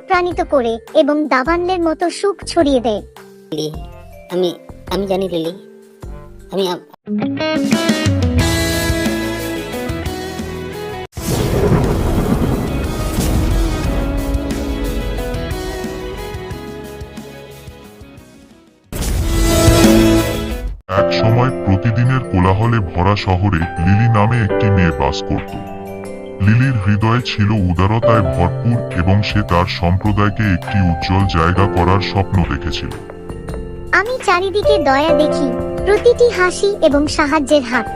অনুপ্রাণিত করে এবং দাবানলের মতো সুখ ছড়িয়ে দেয়। লিলি, আমি আমি জানি লিলি, আমি এক সময় প্রতিদিনের কোলাহলে ভরা শহরে লিলি নামে একটি মেয়ে বাস করত। লিলির হৃদয়ে ছিল উদারতায় ভরপুর এবং সে তার সম্প্রদায়কে একটি উজ্জ্বল জায়গা করার স্বপ্ন দেখেছিল। আমি চারিদিকে দয়া দেখি, প্রতিটি হাসি এবং সাহায্যের হাত।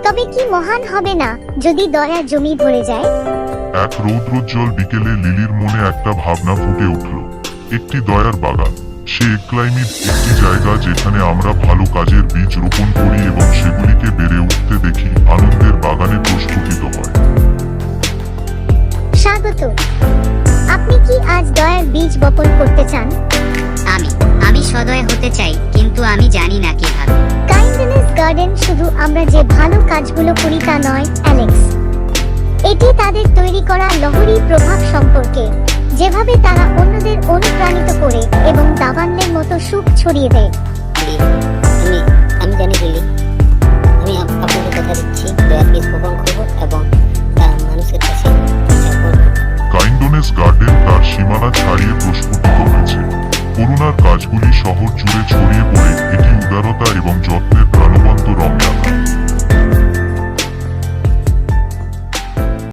তবে কি মহান হবে না যদি দয়ার জমি ভরে যায়? এক রৌদ্রোজ্জ্বল বিকেলে লিলির মনে একটা ভাবনা ফুটে উঠল, একটি দয়ার বাগান। সে একলাইমিড, একটি জায়গা যেখানে আমরা ভালো কাজের বীজ রোপণ করি এবং সেগুলিকে বেড়ে উঠতে দেখি, আনন্দের বাগানে প্রস্ফুটিত হয়। স্বাগত। আপনি কি আজ দয়ার বীজ বপন করতে চান? আমি সদয় হতে চাই, কিন্তু আমি জানি না কিভাবে। কাইন্ডনেস গার্ডেন শুধু আমরা যে ভালো কাজগুলো করি তা নয়, অ্যালেক্স। এটি তাদের তৈরি করা লহরী প্রভাব সম্পর্কে, যেভাবে তারা অন্যদের অনুপ্রাণিত করে এবং দাবানলের মতো সুখ ছড়িয়ে দেয়।